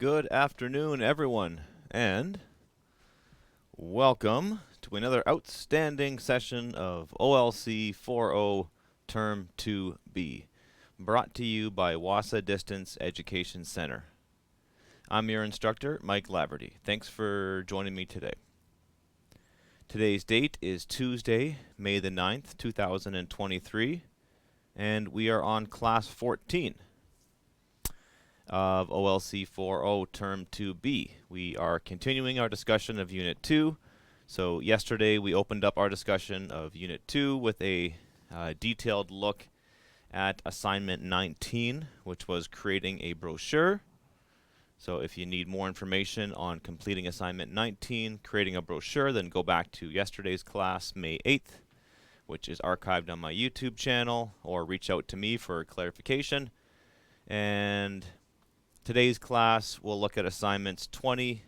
Good afternoon, everyone, and welcome to another outstanding session of OLC4O Term 2B, brought to you by Wassa Distance Education Center. I'm your instructor, Mike Laverty. Thanks for joining me today. Today's date is Tuesday, May the 9th, 2023, and we are on Class 14 of OLC4O Term 2B. We are continuing our discussion of Unit 2. So yesterday we opened up our discussion of Unit 2 with a detailed look at Assignment 19, which was creating a brochure. So if you need more information on completing Assignment 19, creating a brochure, then go back to yesterday's class, May 8th, which is archived on my YouTube channel, or reach out to me for clarification. And today's class will look at assignments 20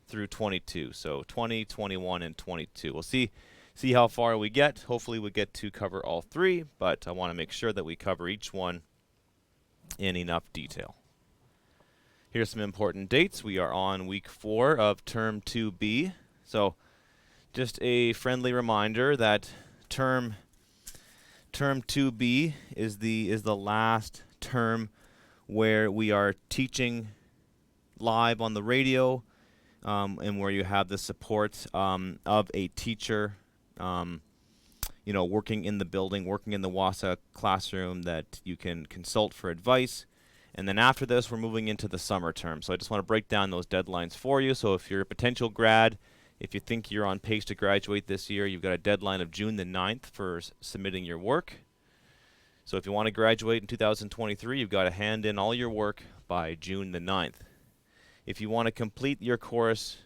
through 22. So 20, 21, and 22. We'll see how far we get. Hopefully we get to cover all three, but I want to make sure that we cover each one in enough detail. Here's some important dates. We are on week 4 of Term 2B. So just a friendly reminder that Term 2B is the last term where we are teaching live on the radio, and where you have the support of a teacher, working in the building, working in the Wassa classroom that you can consult for advice. And then after this, we're moving into the summer term. So I just want to break down those deadlines for you. So if you're a potential grad, if you think you're on pace to graduate this year, you've got a deadline of June the 9th for submitting your work. So if you want to graduate in 2023, you've got to hand in all your work by June the 9th. If you want to complete your coursework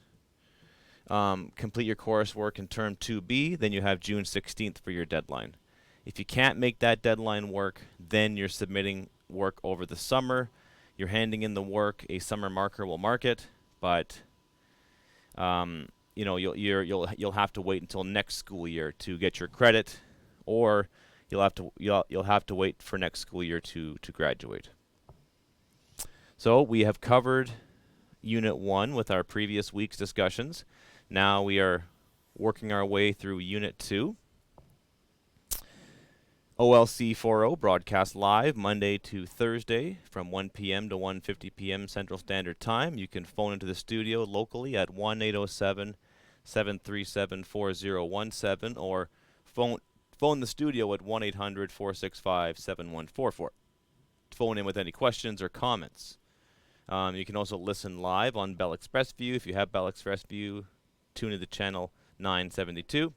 in Term 2B, then you have June 16th for your deadline. If you can't make that deadline work, then you're submitting work over the summer. You're handing in the work. A summer marker will mark it, but you'll have to wait until next school year to get your credit, or you'll have to wait for next school year to graduate. So we have covered Unit 1 with our previous week's discussions. Now we are working our way through Unit 2. OLC4O broadcast live Monday to Thursday from 1 p.m. to 1:50 p.m. Central Standard Time. You can phone into the studio locally at 1-807-737-4017 or phone the studio at 1-800-465-7144. Phone in with any questions or comments. You can also listen live on Bell ExpressVu. If you have Bell ExpressVu, tune into channel 972.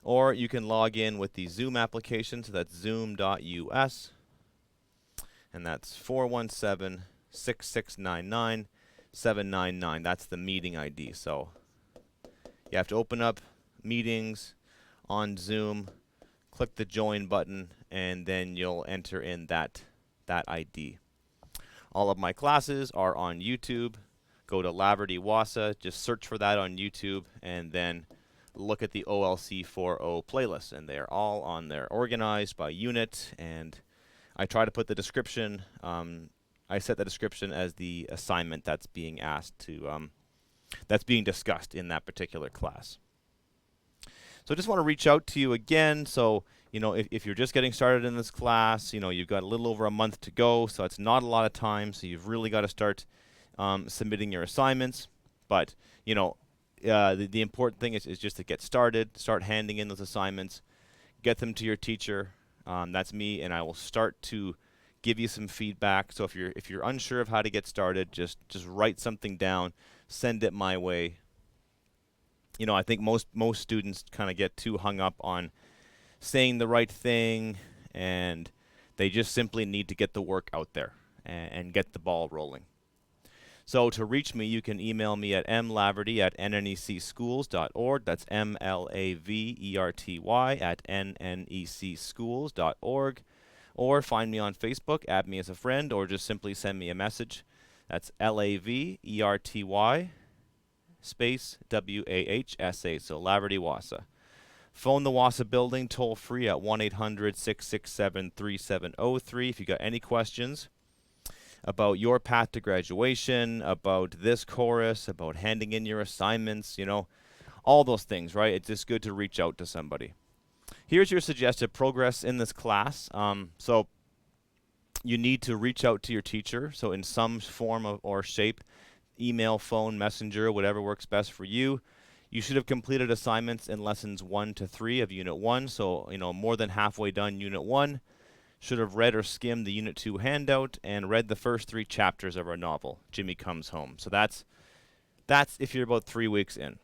Or you can log in with the Zoom application, so that's zoom.us, and that's 417-6699-799. That's the meeting ID. So you have to open up meetings on Zoom, click the join button, and then you'll enter in that ID. All of my classes are on YouTube. Go to Laverty Wassa, just search for that on YouTube, and then look at the OLC4O playlist, and they're all on there, organized by unit. And I try to put the description. I set the description as the assignment that's being that's being discussed in that particular class. So I just want to reach out to you again. So if you're just getting started in this class, you've got a little over a month to go, so it's not a lot of time. So you've really got to start submitting your assignments. But the important thing is just to get started, start handing in those assignments, get them to your teacher. That's me, and I will start to give you some feedback. So if you're unsure of how to get started, just write something down, send it my way. I think most students kind of get too hung up on saying the right thing, and they just simply need to get the work out there and get the ball rolling. So to reach me, you can email me at mlaverty@nnecschools.org. That's MLAVERTY@nnecschools.org. Or find me on Facebook, add me as a friend, or just simply send me a message. That's LAVERTY space WAHSA, so Laverty Wassa. Phone the Wassa building toll free at 1-800-667-3703 if you got any questions. about your path to graduation, about this chorus, about handing in your assignments, all those things, right? It's just good to reach out to somebody. Here's your suggested progress in this class. So you need to reach out to your teacher. So in some form or shape, email, phone, messenger, whatever works best for you. You should have completed assignments in lessons 1 to 3 of Unit 1. So, more than halfway done Unit 1. Should have read or skimmed the Unit 2 handout and read the first 3 chapters of our novel, Jimmy Comes Home. So that's if you're about 3 weeks in.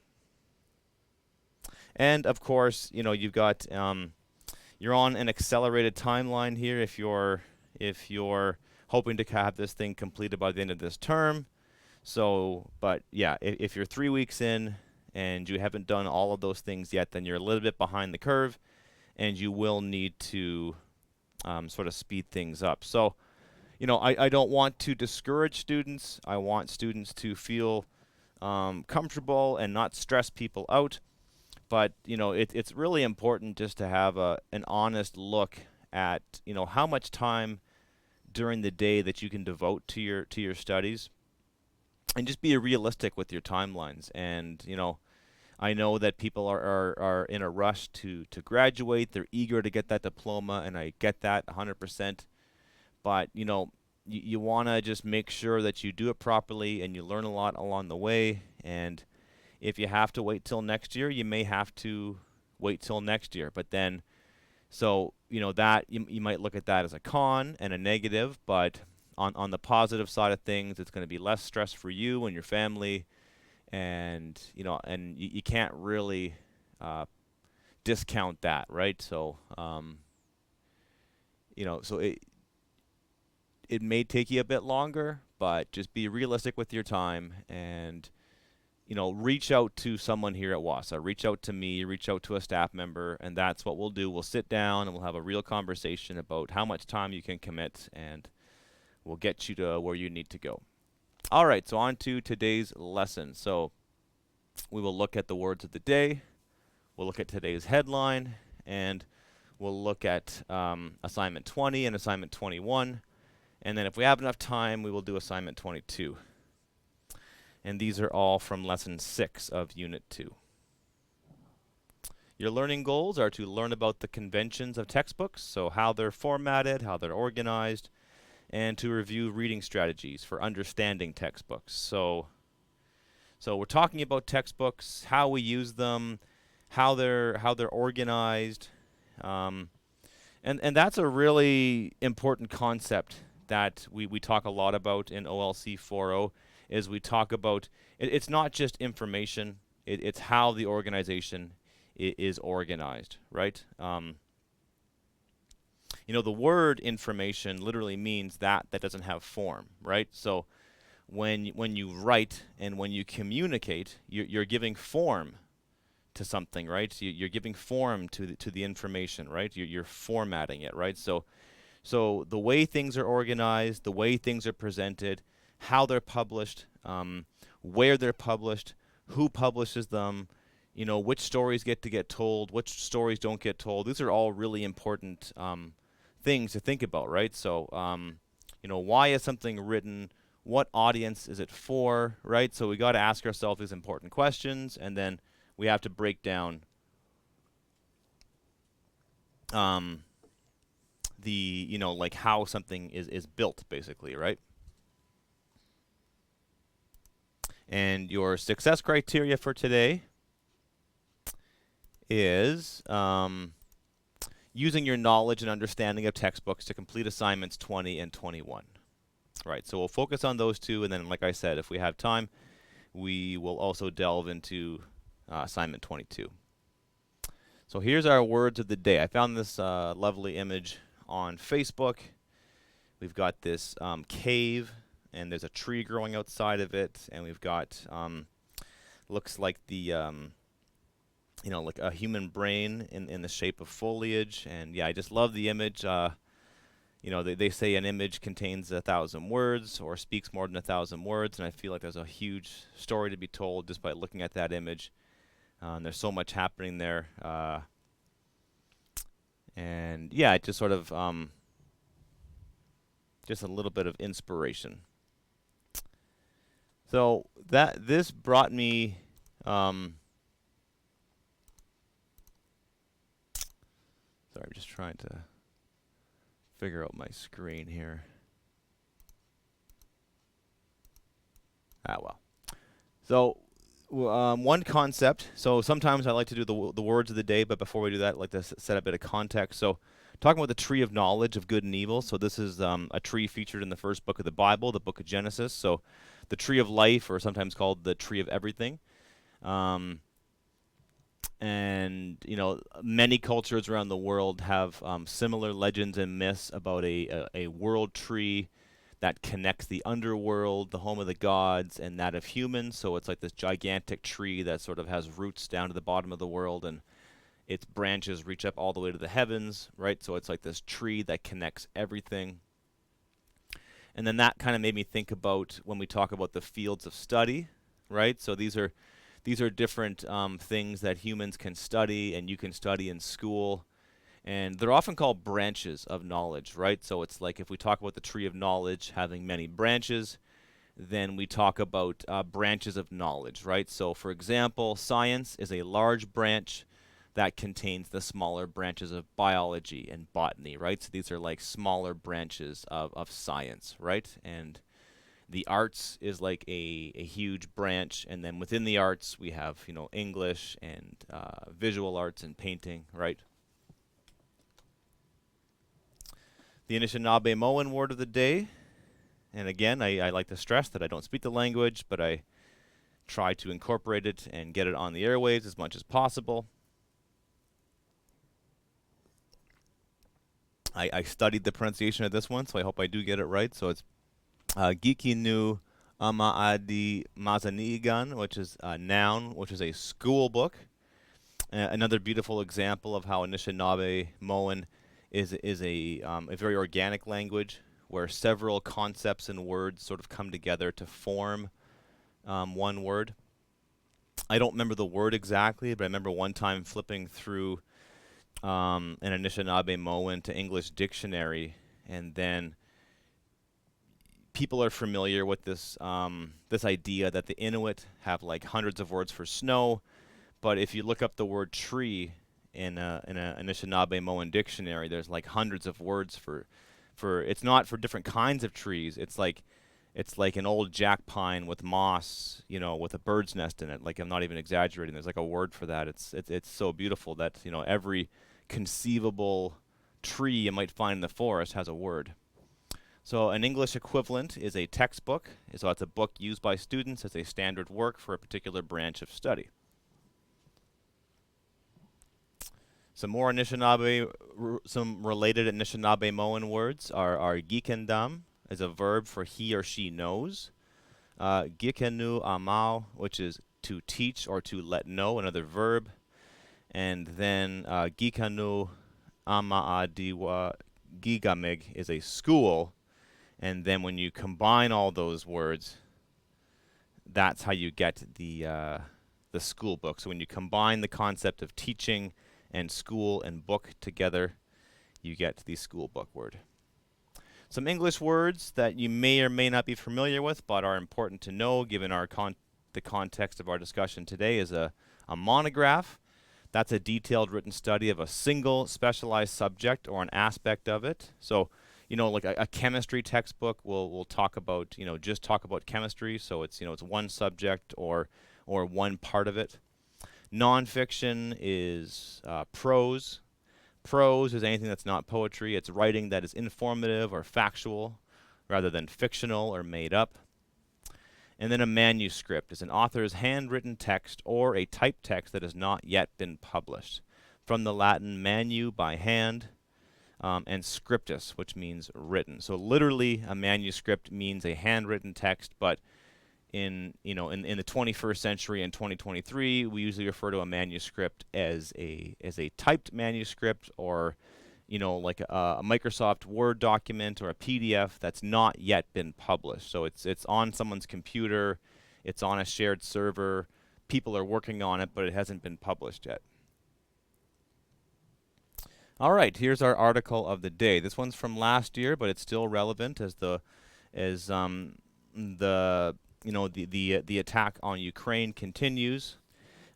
And of course, you've got you're on an accelerated timeline here if you're hoping to have this thing completed by the end of this term. So, but yeah, if you're 3 weeks in and you haven't done all of those things yet, then you're a little bit behind the curve, and you will need to sort of speed things up. So, I don't want to discourage students. I want students to feel comfortable and not stress people out. But, it's really important just to have an honest look at, how much time during the day that you can devote to your studies, and just be realistic with your timelines. And, I know that people are in a rush to graduate. They're eager to get that diploma, and I get that 100%. But, you want to just make sure that you do it properly and you learn a lot along the way. And if you have to wait till next year, you may have to wait till next year. But then, so, that you might look at that as a con and a negative. But on the positive side of things, it's going to be less stress for you and your family. And you can't really discount that, right? So so it may take you a bit longer, but just be realistic with your time, and reach out to someone here at WASA. Reach out to me, reach out to a staff member, and that's what we'll do. We'll sit down and we'll have a real conversation about how much time you can commit, and we'll get you to where you need to go. All right, so on to today's lesson. So we will look at the words of the day, we'll look at today's headline, and we'll look at assignment 20 and assignment 21. And then if we have enough time, we will do assignment 22. And these are all from lesson 6 of Unit 2. Your learning goals are to learn about the conventions of textbooks, so how they're formatted, how they're organized, and to review reading strategies for understanding textbooks. So we're talking about textbooks, how we use them, how they're organized, and that's a really important concept that we talk a lot about in OLC4O. Is we talk about it's not just information; it's how the organization is organized, right? The word information literally means that doesn't have form, right? So when you write and when you communicate, you're giving form to something, right? You're giving form to the information, right? You're formatting it, right? So the way things are organized, the way things are presented, how they're published, where they're published, who publishes them, which stories get told, which stories don't get told. These are all really important things to think about, right? So, why is something written? What audience is it for, right? So we got to ask ourselves these important questions, and then we have to break down like how something is built, basically, right? And your success criteria for today is using your knowledge and understanding of textbooks to complete assignments 20 and 21. Right, so we'll focus on those two, and then, like I said, if we have time, we will also delve into assignment 22. So here's our words of the day. I found this lovely image on Facebook. We've got this cave, and there's a tree growing outside of it, and we've got looks like the like a human brain in the shape of foliage. And yeah, I just love the image. They say an image contains 1,000 words or speaks more than 1,000 words, and I feel like there's a huge story to be told just by looking at that image. There's so much happening there, and yeah, it just sort of Just a little bit of inspiration. So this brought me sorry, I'm just trying to figure out my screen here. Well. So one concept. So sometimes I like to do the words of the day, but before we do that, I'd like to set a bit of context. So talking about the tree of knowledge of good and evil. So this is a tree featured in the first book of the Bible, the book of Genesis. So the tree of life, or sometimes called the tree of everything. And many cultures around the world have similar legends and myths about a world tree that connects the underworld, the home of the gods, and that of humans. So it's like this gigantic tree that sort of has roots down to the bottom of the world, and its branches reach up all the way to the heavens, right? So it's like this tree that connects everything. And then that kind of made me think about when we talk about the fields of study, right? So these are different things that humans can study and you can study in school. And they're often called branches of knowledge, right? So it's like if we talk about the tree of knowledge having many branches, then we talk about branches of knowledge, right? So for example, science is a large branch that contains the smaller branches of biology and botany, right? So these are like smaller branches of science, right? And the arts is like a huge branch, and then within the arts we have English and visual arts and painting, right? The Anishinaabe-Moan word of the day, and again I like to stress that I don't speak the language, but I try to incorporate it and get it on the airwaves as much as possible. I studied the pronunciation of this one, so I hope I do get it right. So it's Gikinu Amaadi Mazanigan, which is a noun, which is a school book. Another beautiful example of how Anishinaabe-Moan is a very organic language where several concepts and words sort of come together to form one word. I don't remember the word exactly, but I remember one time flipping through an Anishinaabe-Moan to English dictionary, and then people are familiar with this this idea that the Inuit have like hundreds of words for snow, but if you look up the word tree in an Anishinaabe-Moan dictionary, there's like hundreds of words for it's not for different kinds of trees. It's like an old jack pine with moss, with a bird's nest in it. Like, I'm not even exaggerating. There's like a word for that. It's so beautiful that every conceivable tree you might find in the forest has a word. So an English equivalent is a textbook. So it's a book used by students as a standard work for a particular branch of study. Some more some related Anishinaabe-Moan words are gikendam as a verb for he or she knows. Gikenu amau, which is to teach or to let know, another verb. And then Gikanu amaadiwa gigamig is a school. And then when you combine all those words, that's how you get the school book. So when you combine the concept of teaching and school and book together, you get the school book word. Some English words that you may or may not be familiar with but are important to know given the context of our discussion today is a monograph. That's a detailed written study of a single specialized subject or an aspect of it. So, like a chemistry textbook will talk about, just talk about chemistry. So it's, it's one subject or one part of it. Nonfiction is prose. Prose is anything that's not poetry. It's writing that is informative or factual rather than fictional or made up. And then a manuscript is an author's handwritten text or a typed text that has not yet been published. From the Latin manu, by hand, and scriptus, which means written. So literally a manuscript means a handwritten text, but in the 21st century in 2023, we usually refer to a manuscript as a typed manuscript, or like a Microsoft Word document or a PDF that's not yet been published. So it's on someone's computer, it's on a shared server, people are working on it, but it hasn't been published yet. All right, here's our article of the day. This one's from last year, but it's still relevant as the the attack on Ukraine continues.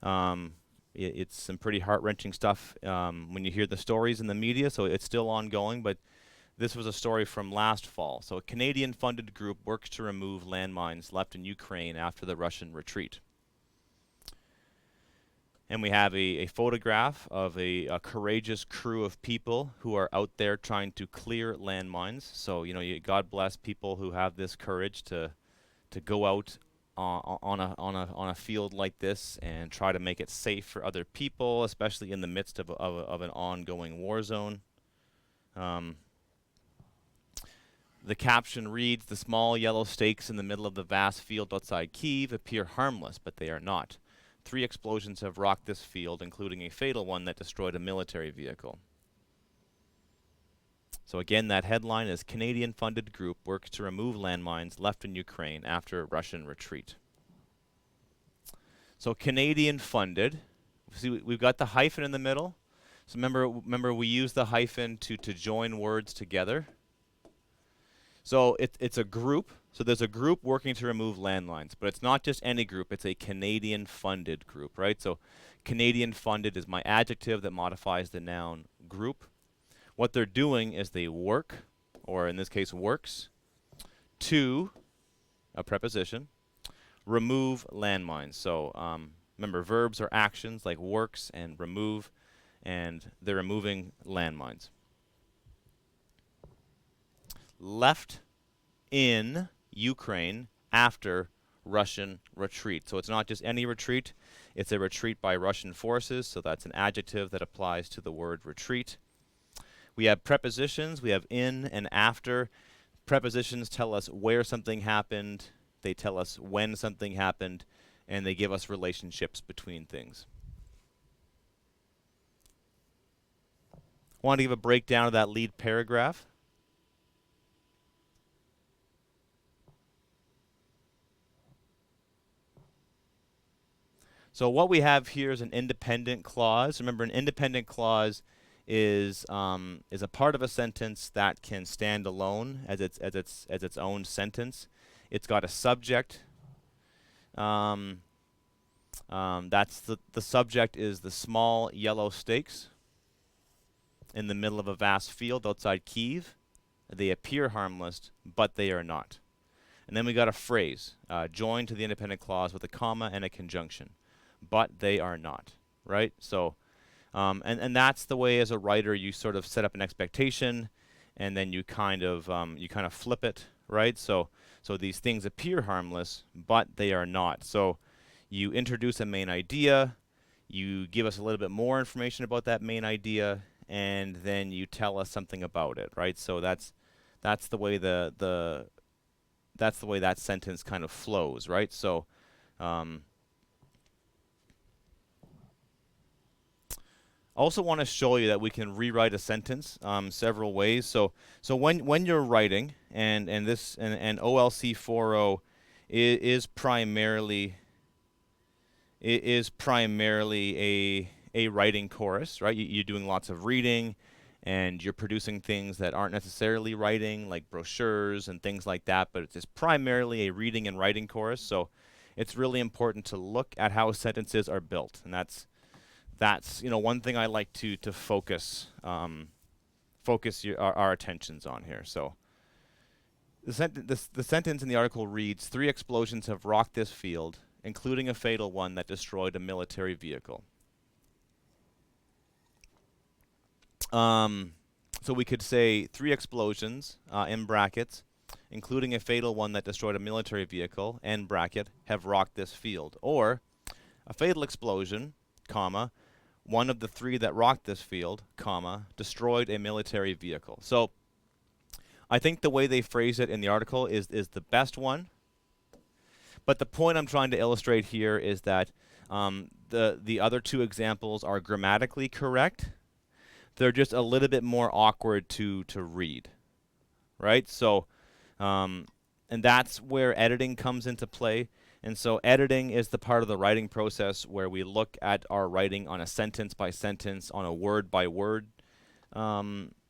Um, it's some pretty heart-wrenching stuff when you hear the stories in the media, so it's still ongoing, but this was a story from last fall. So a Canadian-funded group works to remove landmines left in Ukraine after the Russian retreat. And we have a photograph of a courageous crew of people who are out there trying to clear landmines. So, God bless people who have this courage to go out on a field like this and try to make it safe for other people, especially in the midst of an ongoing war zone. The caption reads, "The small yellow stakes in the middle of the vast field outside Kyiv appear harmless, but they are not. 3 explosions have rocked this field, including a fatal one that destroyed a military vehicle." So again, that headline is Canadian-funded group works to remove landmines left in Ukraine after Russian retreat. So Canadian-funded. See, we've got the hyphen in the middle. So remember we use the hyphen to join words together. So it's a group. So there's a group working to remove landmines, but it's not just any group. It's a Canadian-funded group, right? So Canadian-funded is my adjective that modifies the noun group. What they're doing is they work, or in this case works, to, a preposition, remove landmines. So remember, verbs are actions like works and remove, and they're removing landmines. Left in Ukraine after Russian retreat. So it's not just any retreat, it's a retreat by Russian forces, so that's an adjective that applies to the word retreat. We have prepositions, we have in and after. Prepositions tell us where something happened, they tell us when something happened, and they give us relationships between things. I want to give a breakdown of that lead paragraph. So what we have here is an independent clause. Remember, an independent clause is a part of a sentence that can stand alone as its own sentence. It's got a subject. That's the subject is the small yellow stakes in the middle of a vast field outside Kyiv. They appear harmless, but they are not. And then we got a phrase joined to the independent clause with a comma and a conjunction. But they are not, right? So, and that's the way as a writer you sort of set up an expectation, and then you kind of flip it, right? So these things appear harmless, but they are not. So you introduce a main idea, you give us a little bit more information about that main idea, and then you tell us something about it, right? So that's the way that's the way that sentence kind of flows, right? So also want to show you that we can rewrite a sentence several ways. So when you're writing, and OLC4O is primarily a writing course, right? You're doing lots of reading, and you're producing things that aren't necessarily writing, like brochures and things like that. But it's primarily a reading and writing course. So it's really important to look at how sentences are built, and that's one thing I like to focus our attentions on here. So the sentence in the article reads, 3 explosions have rocked this field, including a fatal one that destroyed a military vehicle. So we could say 3 explosions in brackets, including a fatal one that destroyed a military vehicle, end bracket, have rocked this field. Or a fatal explosion, comma, one of the 3 that rocked this field, comma, destroyed a military vehicle. So I think the way they phrase it in the article is the best one. But the point I'm trying to illustrate here is that the other 2 examples are grammatically correct. They're just a little bit more awkward to read, right? So, and that's where editing comes into play. And so editing is the part of the writing process where we look at our writing on a sentence by sentence, on a word by word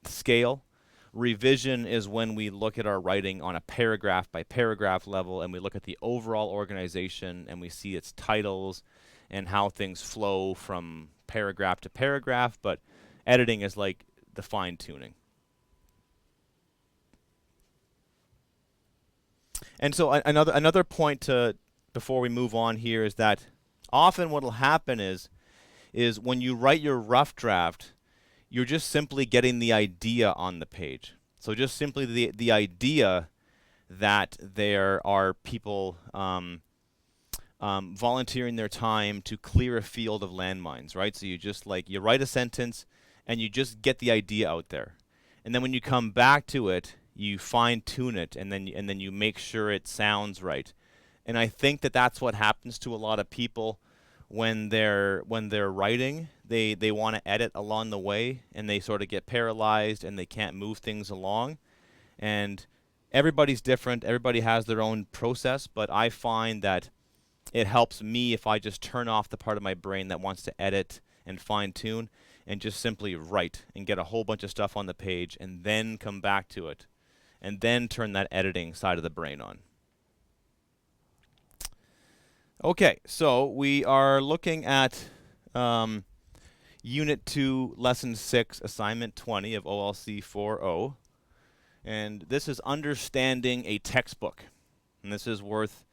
scale. Revision is when we look at our writing on a paragraph by paragraph level, and we look at the overall organization, and we see its titles and how things flow from paragraph to paragraph. But editing is like the fine tuning. And so another point to before we move on here is that often what will happen is when you write your rough draft, you're just simply getting the idea on the page. So just simply the idea that there are people volunteering their time to clear a field of landmines, right? So you just you write a sentence and you just get the idea out there. And then when you come back to it, you fine tune it, and then you make sure it sounds right. And I think that that's what happens to a lot of people when they're writing. They want to edit along the way, and they sort of get paralyzed and they can't move things along. And everybody's different. Everybody has their own process, but I find that it helps me if I just turn off the part of my brain that wants to edit and fine tune and just simply write and get a whole bunch of stuff on the page and then come back to it and then turn that editing side of the brain on. Okay, so we are looking at Unit 2, Lesson 6, Assignment 20 of OLC4O. And this is understanding a textbook. And this is worth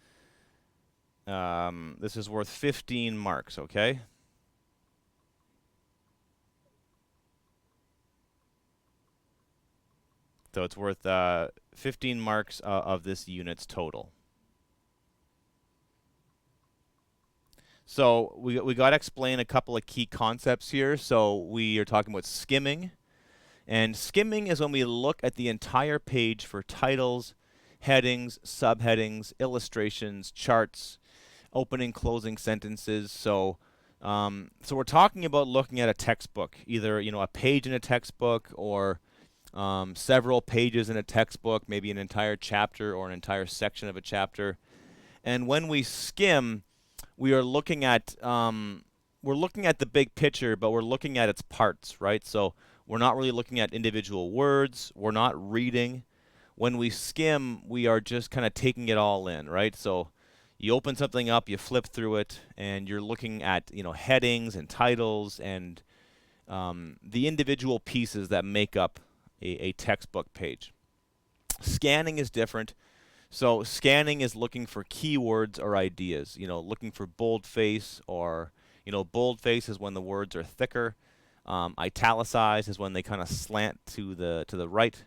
15 marks, okay? So it's worth 15 marks of this unit's total. So we got to explain a couple of key concepts here. So we are talking about skimming. And skimming is when we look at the entire page for titles, headings, subheadings, illustrations, charts, opening, closing sentences. So we're talking about looking at a textbook, either a page in a textbook or several pages in a textbook, maybe an entire chapter or an entire section of a chapter. And when we skim, we are looking at the big picture, but we're looking at its parts, right? So we're not really looking at individual words. We're not reading. When we skim, we are just kind of taking it all in, right? So you open something up, you flip through it, and you're looking at headings and titles and the individual pieces that make up a textbook page. Scanning is different. So scanning is looking for keywords or ideas, looking for boldface, or boldface is when the words are thicker. Italicized is when they kind of slant to the right.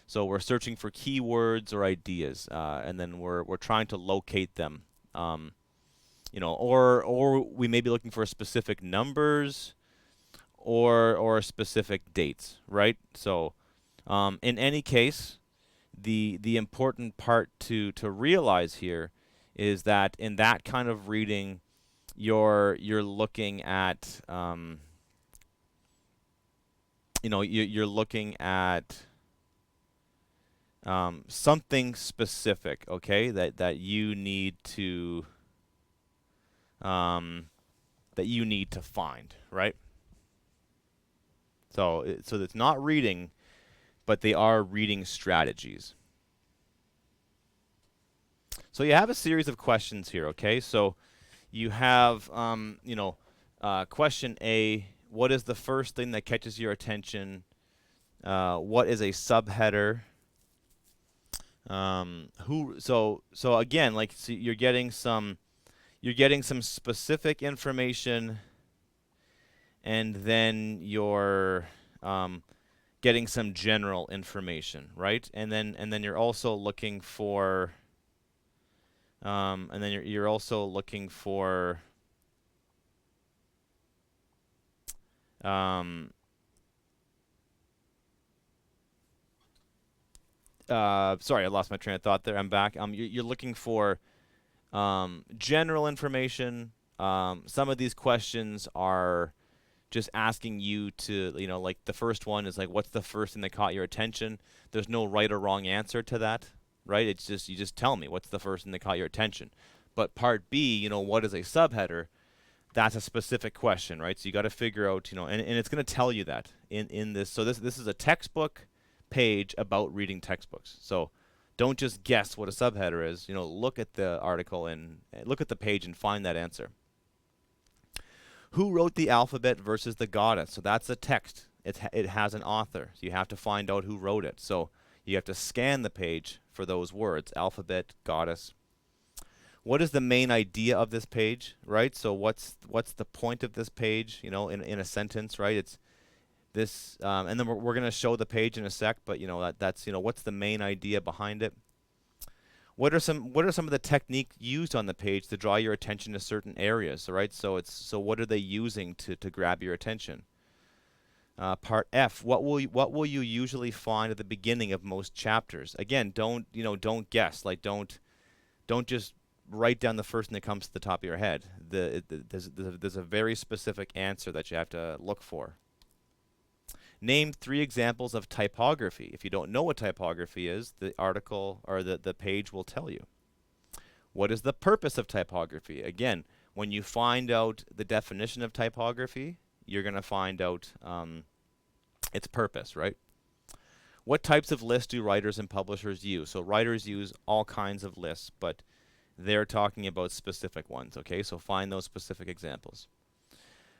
So we're searching for keywords or ideas, and then we're trying to locate them. Or we may be looking for specific numbers or specific dates, right? So in any case, the important part to realize here is that in that kind of reading, you're looking at you're looking at something specific, okay, that you need to find, right? So it's not reading, but they are reading strategies. So you have a series of questions here, okay? So you have, question A, what is the first thing that catches your attention? What is a subheader? So again, you're getting some specific information, and then you're getting some general information, right? And then you're also looking for you're also looking for sorry, I lost my train of thought there. I'm back. You're looking for general information. Some of these questions are just asking you to, like the first one is like, what's the first thing that caught your attention? There's no right or wrong answer to that, right? It's just, you just tell me what's the first thing that caught your attention. But part B, what is a subheader? that's a specific question, right? So you got to figure out, and it's going to tell you that in this. So this is a textbook page about reading textbooks. So don't just guess what a subheader is. Look at the article and look at the page and find that answer. Who wrote the alphabet versus the goddess? So that's a text. It has an author. So you have to find out who wrote it. So you have to scan the page for those words: alphabet, goddess. What is the main idea of this page, right? So what's the point of this page, in a sentence, right? It's this, and then we're going to show the page in a sec, but that's what's the main idea behind it? What are some of the techniques used on the page to draw your attention to certain areas, right? So what are they using to grab your attention? Part F, what will you usually find at the beginning of most chapters? Again, don't guess. Like don't just write down the first thing that comes to the top of your head. There's a very specific answer that you have to look for. Name 3 examples of typography. If you don't know what typography is, the article or the page will tell you. What is the purpose of typography? Again, when you find out the definition of typography, you're going to find out its purpose, right? What types of lists do writers and publishers use? So writers use all kinds of lists, but they're talking about specific ones, okay? So find those specific examples.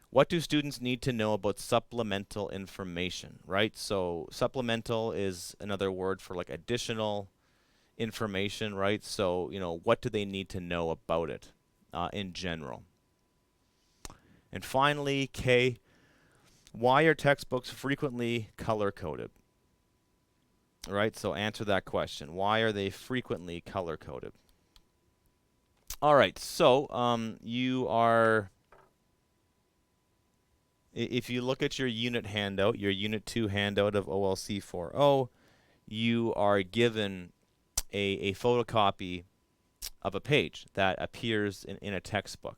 What do students need to know about supplemental information, right? So supplemental is another word for like additional information, right? So, what do they need to know about it in general? And finally, K, why are textbooks frequently color-coded? Right, so answer that question. Why are they frequently color-coded? All right, so if you look at your unit handout, your Unit 2 handout of OLC4O, you are given a photocopy of a page that appears in a textbook.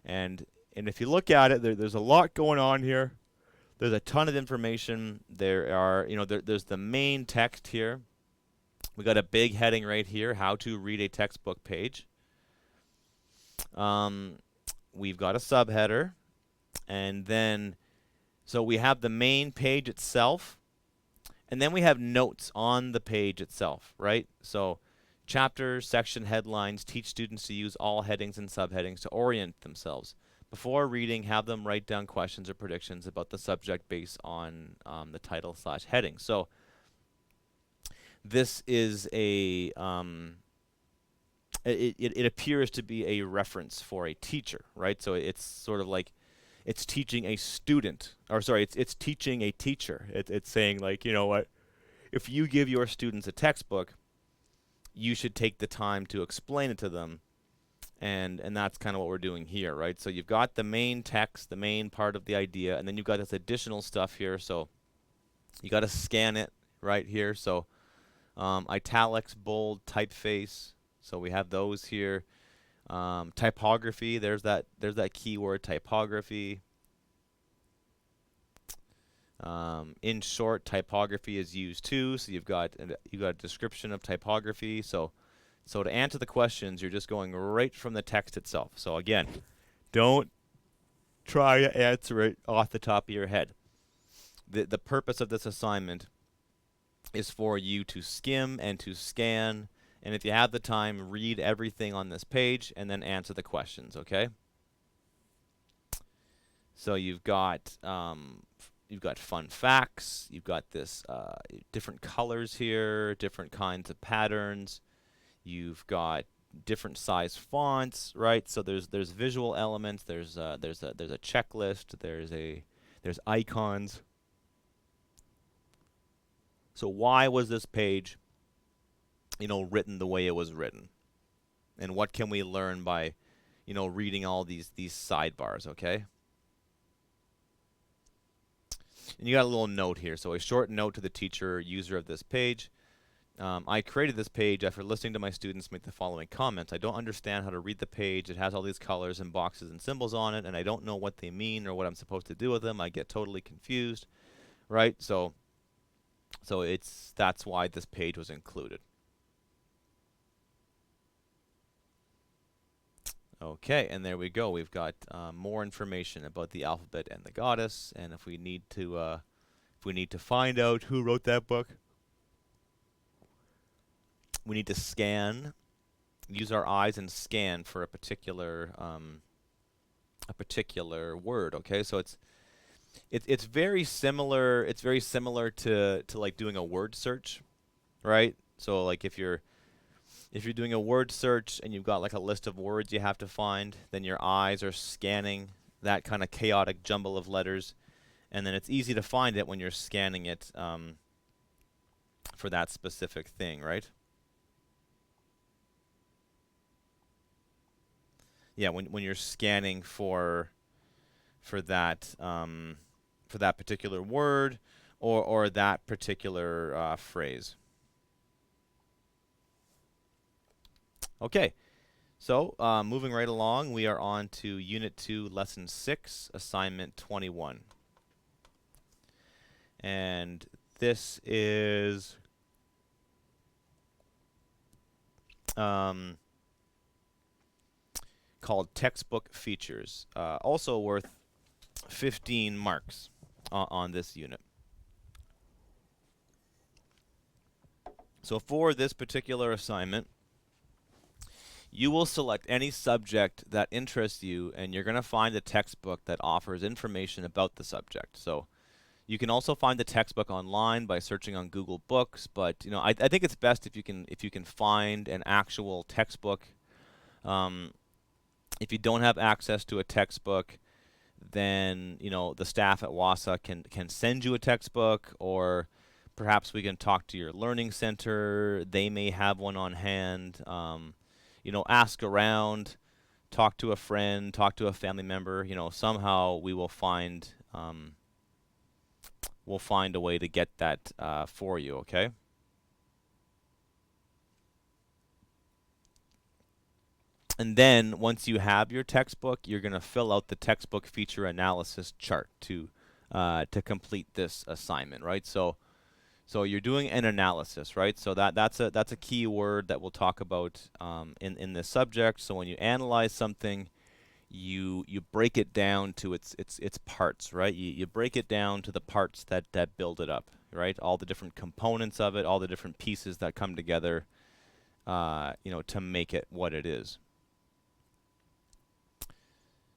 And if you look at it, there's a lot going on here. There's a ton of information. There's the main text here. We got a big heading right here: how to read a textbook page. We've got a subheader, and then so we have the main page itself, and then we have notes on the page itself, right? So chapters, section headlines teach students to use all headings and subheadings to orient themselves. Before reading, have them write down questions or predictions about the subject based on the title/heading. So this is a it appears to be a reference for a teacher, right? So it's sort of like it's teaching a student, or sorry, it's teaching a teacher. It's saying like, what, if you give your students a textbook, you should take the time to explain it to them. And that's kind of what we're doing here, right? So you've got the main text, the main part of the idea, and then you've got this additional stuff here. So you got to scan it right here. So italics, bold, typeface. So we have those here. Typography. There's that keyword typography. In short, typography is used too. So you've got a description of typography. So to answer the questions, you're just going right from the text itself. So again, don't try to answer it off the top of your head. The purpose of this assignment is for you to skim and to scan, and if you have the time, read everything on this page and then answer the questions, okay? So you've got fun facts, you've got this different colors here, different kinds of patterns. You've got different size fonts, right? So there's visual elements. There's a checklist. There's icons. So why was this page, written the way it was written? And what can we learn by, reading all these sidebars? Okay. And you got a little note here. So a short note to the teacher or user of this page. I created this page after listening to my students make the following comments. I don't understand how to read the page. It has all these colors and boxes and symbols on it, and I don't know what they mean or what I'm supposed to do with them. I get totally confused, right? So that's why this page was included. Okay, and there we go. We've got more information about the alphabet and the goddess, and if we need to find out who wrote that book, we need to scan, use our eyes and scan for a particular word. Okay, so it's very similar. It's very similar to like doing a word search, right? So like if you're doing a word search and you've got like a list of words you have to find, then your eyes are scanning that kind of chaotic jumble of letters, and then it's easy to find it when you're scanning it for that specific thing, right? Yeah, when you're scanning for that particular word or that particular phrase. Okay, so moving right along, we are on to Unit 2, Lesson 6, Assignment 21. And this is called Textbook Features, also worth 15 marks on this unit. So for this particular assignment, you will select any subject that interests you, and you're going to find a textbook that offers information about the subject. So you can also find the textbook online by searching on Google Books, but I think it's best if you can find an actual textbook. If you don't have access to a textbook, then the staff at WASA can send you a textbook, or perhaps we can talk to your learning center. They may have one on hand. Ask around, talk to a friend, talk to a family member. Somehow we will find a way to get that for you. Okay. And then once you have your textbook, you're going to fill out the textbook feature analysis chart to complete this assignment, right? So you're doing an analysis, right? So that's a key word that we'll talk about in this subject. So when you analyze something, you break it down to its parts, right? You break it down to the parts that build it up, right? All the different components of it, all the different pieces that come together, to make it what it is.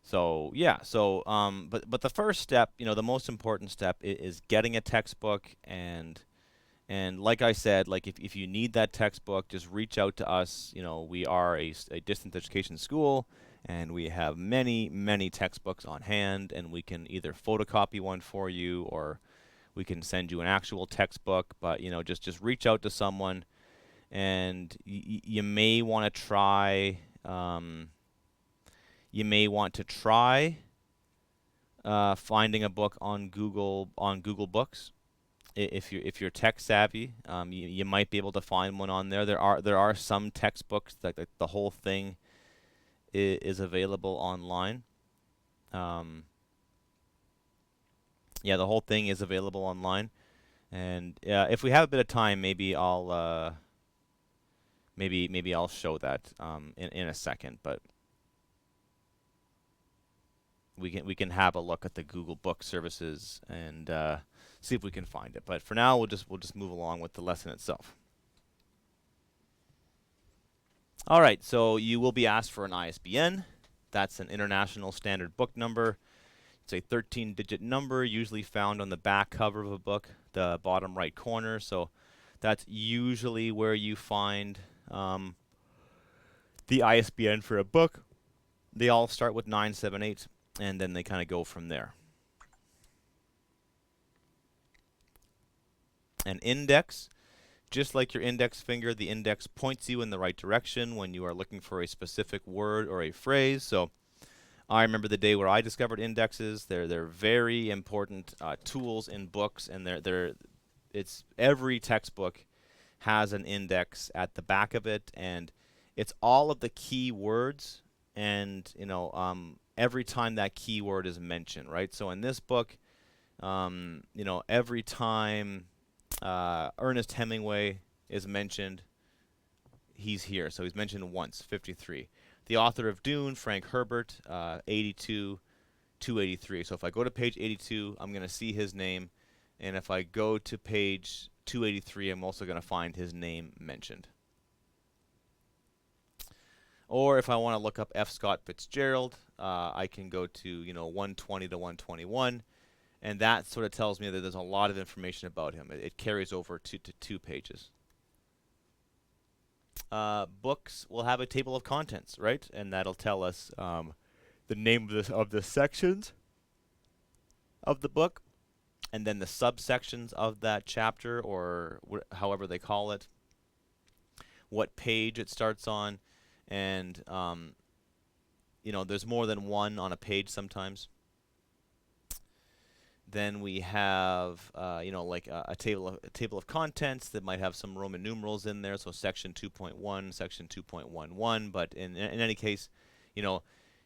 So yeah, but the first step, the most important step is getting a textbook, and like I said, like if you need that textbook, just reach out to us. We are a distance education school, and we have many textbooks on hand, and we can either photocopy one for you, or we can send you an actual textbook. But just reach out to someone, and you may want to try. You may want to try finding a book on Google Books. If you're tech savvy, you might be able to find one on there. There are some textbooks that the whole thing is available online. Yeah, the whole thing is available online. And if we have a bit of time, maybe I'll show that in a second. But we can have a look at the Google Book services and see if we can find it. But for now, we'll just move along with the lesson itself. All right, so you will be asked for an ISBN. That's an International Standard Book Number. It's a 13-digit number, usually found on the back cover of a book, the bottom right corner. So that's usually where you find the ISBN for a book. They all start with 978, and then they kind of go from there. An index, just like your index finger, the index points you in the right direction when you are looking for a specific word or a phrase. So I remember the day where I discovered indexes. They're very important tools in books, and it's every textbook has an index at the back of it, and it's all of the key words, and every time that keyword is mentioned, right? So in this book, every time Ernest Hemingway is mentioned, he's here. So he's mentioned once, 53. the author of Dune, Frank Herbert, 82, 283. So if I go to page 82, I'm going to see his name. And if I go to page 283, I'm also going to find his name mentioned. Or if I want to look up F. Scott Fitzgerald, I can go to 120 to 121, and that sort of tells me that there's a lot of information about him. It carries over to 2 pages. Books will have a table of contents, right? And that'll tell us the name of the sections of the book, and then the subsections of that chapter, or however they call it, what page it starts on, and there's more than one on a page sometimes. Then we have like a table of contents that might have some Roman numerals in there, so section 2.1, section 2.11. But in any case,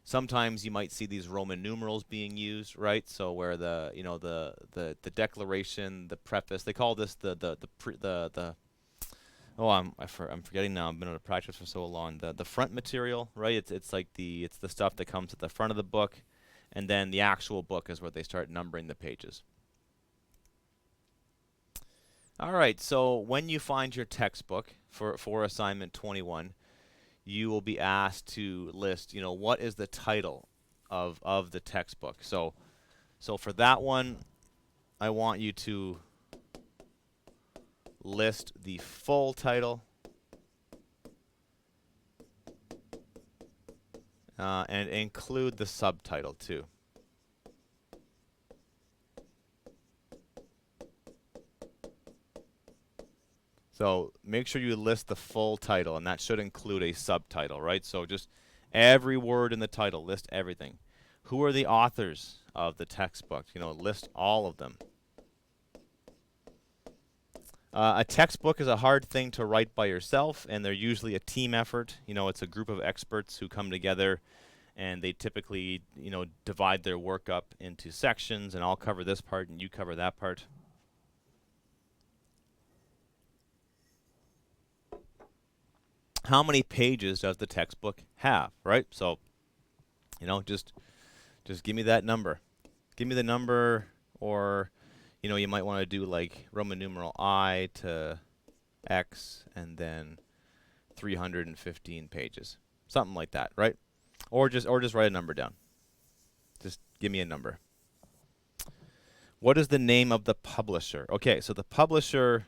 sometimes you might see these Roman numerals being used, right? So where the declaration, the preface, they call this I'm forgetting now. I've been out of practice for so long. The front material, right? It's like the stuff that comes at the front of the book, and then the actual book is where they start numbering the pages. All right. So when you find your textbook for assignment 21, you will be asked to list, what is the title of the textbook. So for that one, I want you to list the full title and include the subtitle too. So make sure you list the full title, and that should include a subtitle, right? So just every word in the title, list everything. Who are the authors of the textbook? List all of them. A textbook is a hard thing to write by yourself, and they're usually a team effort. It's a group of experts who come together, and they typically, divide their work up into sections, and I'll cover this part and you cover that part. How many pages does the textbook have, right? So, just give me that number. Give me the number, or you might want to do like Roman numeral I to X and then 315 pages. Something like that, right? Or just write a number down. Just give me a number. What is the name of the publisher? Okay, so the publisher,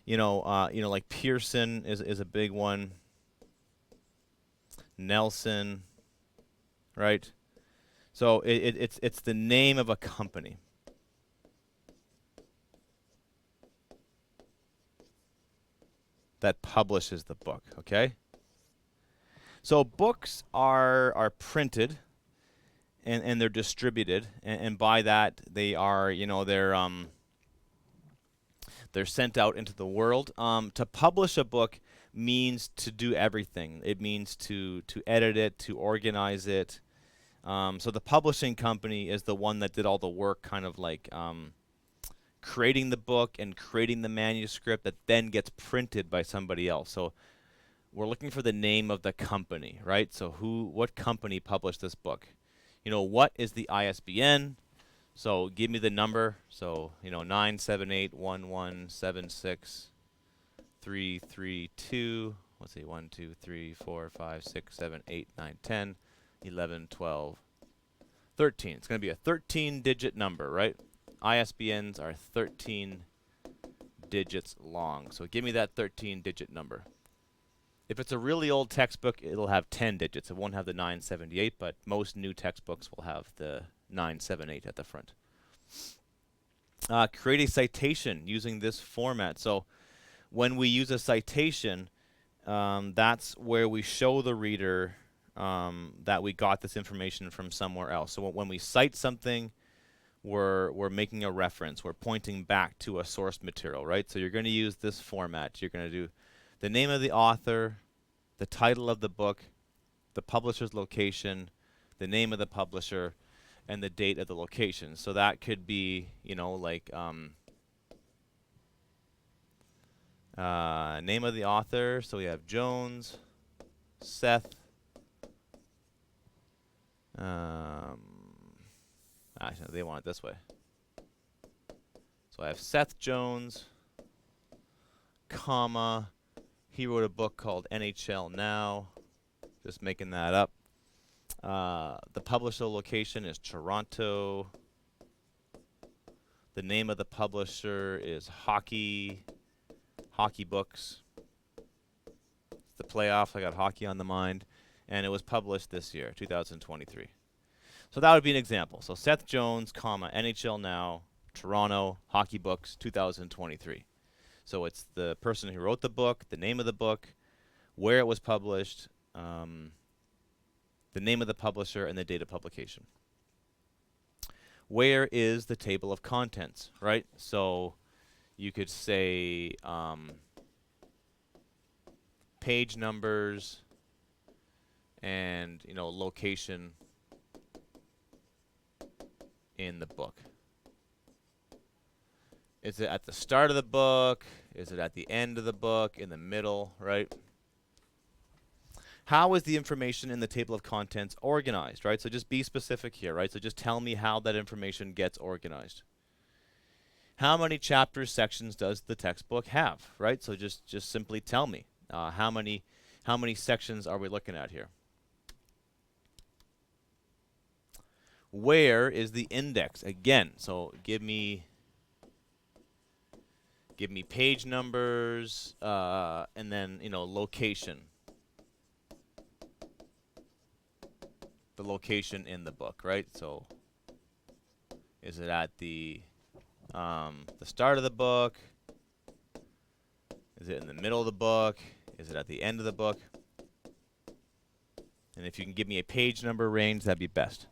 like Pearson is a big one. Nelson, right? So it's the name of a company. That publishes the book, okay? So books are printed and they're distributed, and by that they are, they're sent out into the world. To publish a book means to do everything. It means to edit it, to organize it. So the publishing company is the one that did all the work, kind of like creating the book and creating the manuscript that then gets printed by somebody else. So we're looking for the name of the company, right? So what company published this book? What is the ISBN? So give me the number. So 97811763332. Let's see, 1, 2, 3, 4, 5, 6, 7, 8, 9, 10, 11, 12, 13. It's going to be a 13-digit number, right? ISBNs are 13 digits long. So give me that 13-digit number. If it's a really old textbook, it'll have 10 digits. It won't have the 978, but most new textbooks will have the 978 at the front. Create a citation using this format. So when we use a citation, that's where we show the reader that we got this information from somewhere else. So when we cite something, we're making a reference. We're pointing back to a source material, right? So you're going to use this format. You're going to do the name of the author, the title of the book, the publisher's location, the name of the publisher, and the date of the location. So that could be, like name of the author. So we have Jones, Seth. Actually, they want it this way. So I have Seth Jones, comma. He wrote a book called NHL Now. Just making that up. The publisher location is Toronto. The name of the publisher is Hockey Books. It's the playoffs. I got hockey on the mind. And it was published this year, 2023. So that would be an example. So Seth Jones, comma, NHL Now, Toronto, Hockey Books, 2023. So it's the person who wrote the book, the name of the book, where it was published, the name of the publisher, and the date of publication. Where is the table of contents, right? So you could say page numbers and, you know, location in the book. Is it at the start of the book? Is it at the end of the book? In the middle, right? How is the information in the table of contents organized, right? So just be specific here, right? So just tell me how that information gets organized. How many chapters, sections does the textbook have, right? So just simply tell me how many sections are we looking at here? Where is the index? Again, so give me page numbers and then, you know, location. The location in the book, right? So is it at the start of the book? Is it in the middle of the book? Is it at the end of the book? And if you can give me a page number range, that'd be best.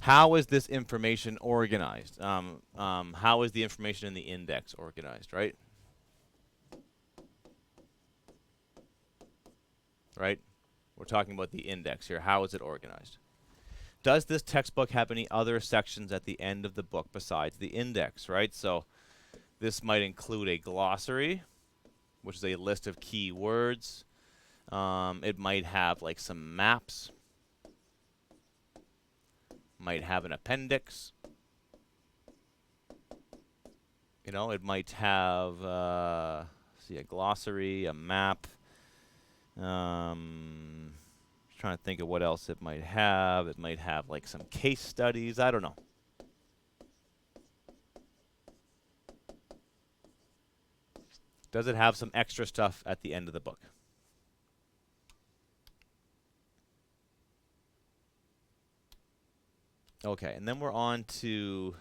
How is this information organized? How is the information in the index organized, right? Right? We're talking about the index here. How is it organized? Does this textbook have any other sections at the end of the book besides the index, right? So this might include a glossary, which is a list of key words. It might have like some maps. Might have an appendix. You know, it might have a glossary, a map. Trying to think of what else it might have. It might have like some case studies. I don't know. Does it have some extra stuff at the end of the book? Okay, and then we're on to,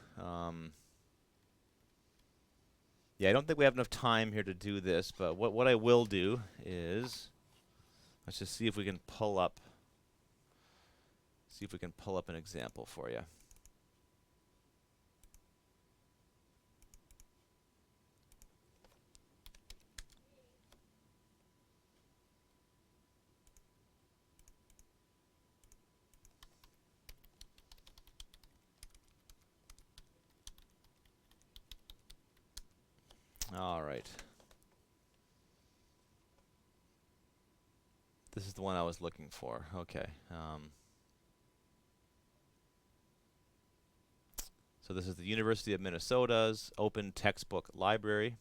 yeah, I don't think we have enough time here to do this, but what I will do is, let's just see if we can pull up an example for you. All right. This is the one I was looking for. Okay. So this is the University of Minnesota's open textbook library.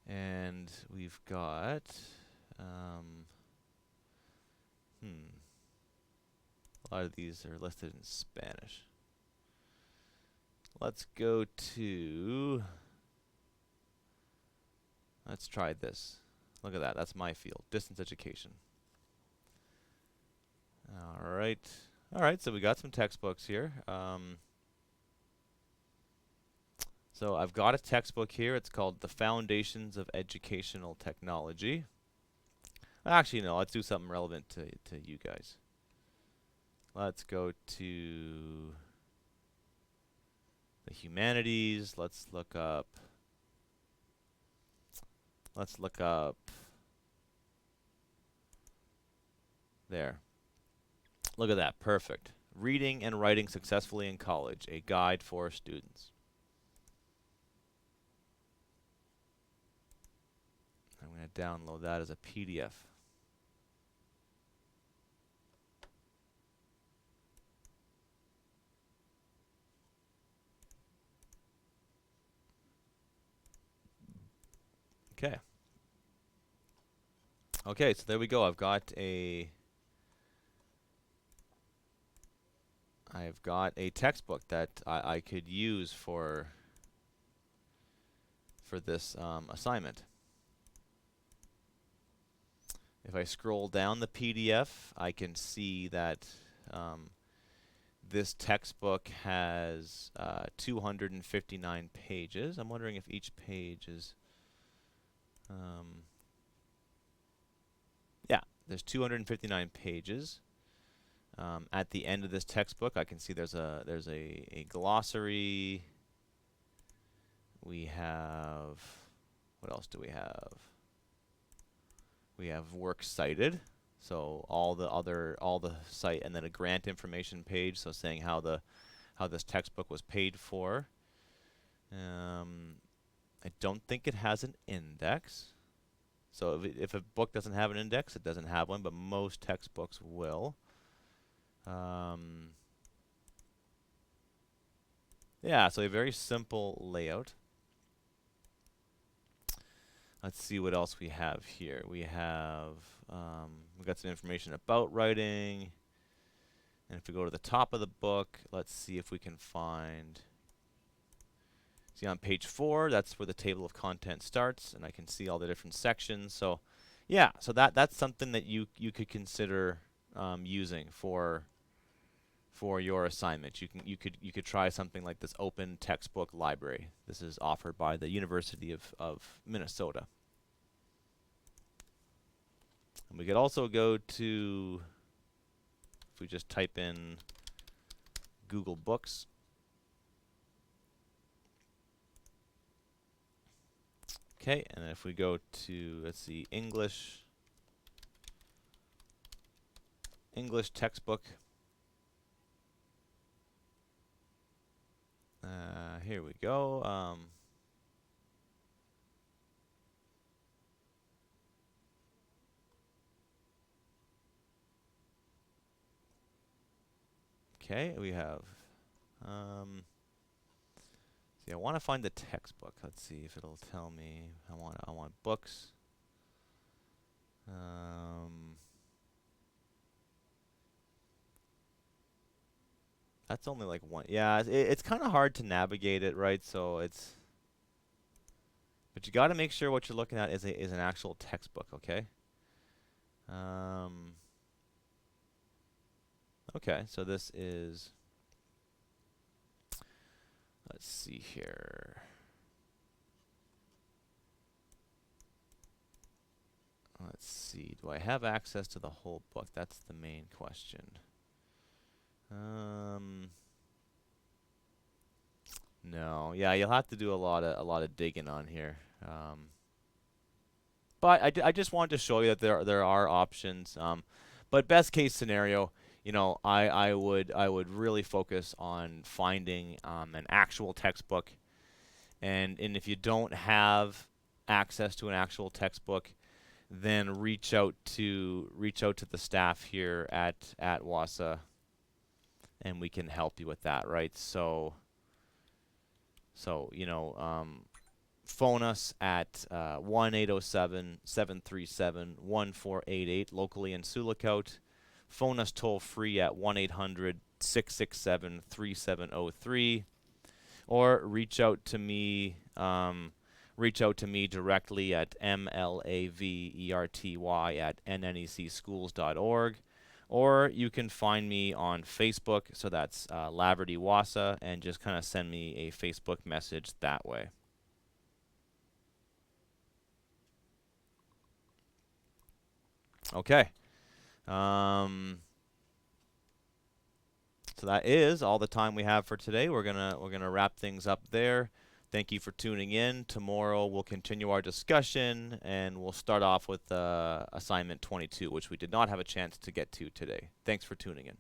And we've got, a lot of these are listed in Spanish. Let's go to, let's try this. Look at that, that's my field, distance education. All right, so we got some textbooks here. So I've got a textbook here. It's called The Foundations of Educational Technology. Actually, no, let's do something relevant to you guys. Let's go to the humanities. Let's look up there. Look at that, perfect. Reading and Writing Successfully in College, a guide for students. download that as a PDF. Okay. Okay, so there we go. I've got a textbook that I could use for this assignment. If I scroll down the PDF, I can see that this textbook has 259 pages. I'm wondering if each page is yeah, there's 259 pages. At the end of this textbook, I can see there's a glossary. We have, what else do we have? We have works cited, so all the site, and then a grant information page, so saying how this textbook was paid for. I don't think it has an index. So if a book doesn't have an index, it doesn't have one, but most textbooks will. Yeah, so a very simple layout. Let's see what else we have here. We've got some information about writing. And if we go to the top of the book, let's see if we can find. See on page 4, that's where the table of contents starts, and I can see all the different sections. So, yeah, so that's something that you could consider using for your assignment. You could try something like this open textbook library. This is offered by the University of Minnesota. And we could also go to, if we just type in Google Books. Okay, and if we go to, let's see, English textbook. Here we go. Okay, we have. See, I want to find the textbook. Let's see if it'll tell me. I want books. That's only like one. Yeah, it's kind of hard to navigate it, right? So it's. But you got to make sure what you're looking at is an actual textbook, okay? Okay, so this is. Let's see here. Let's see. Do I have access to the whole book? That's the main question. No. Yeah, you'll have to do a lot of digging on here. But I just wanted to show you that there are options. But best case scenario, you know, I would really focus on finding an actual textbook, and if you don't have access to an actual textbook, then reach out to the staff here at WASA, and we can help you with that, right? So you know, phone us at 1-807-737-1488 locally in Sioux Lookout. Phone us toll free at 1-800-667-3703, or reach out to me directly at mlaverty@nnecschools.org, or you can find me on Facebook, so that's Laverty Wasa, and just kind of send me a Facebook message that way. Okay. So that is all the time we have for today. We're gonna wrap things up there. Thank you for tuning in. Tomorrow we'll continue our discussion, and we'll start off with assignment 22, which we did not have a chance to get to today. Thanks for tuning in.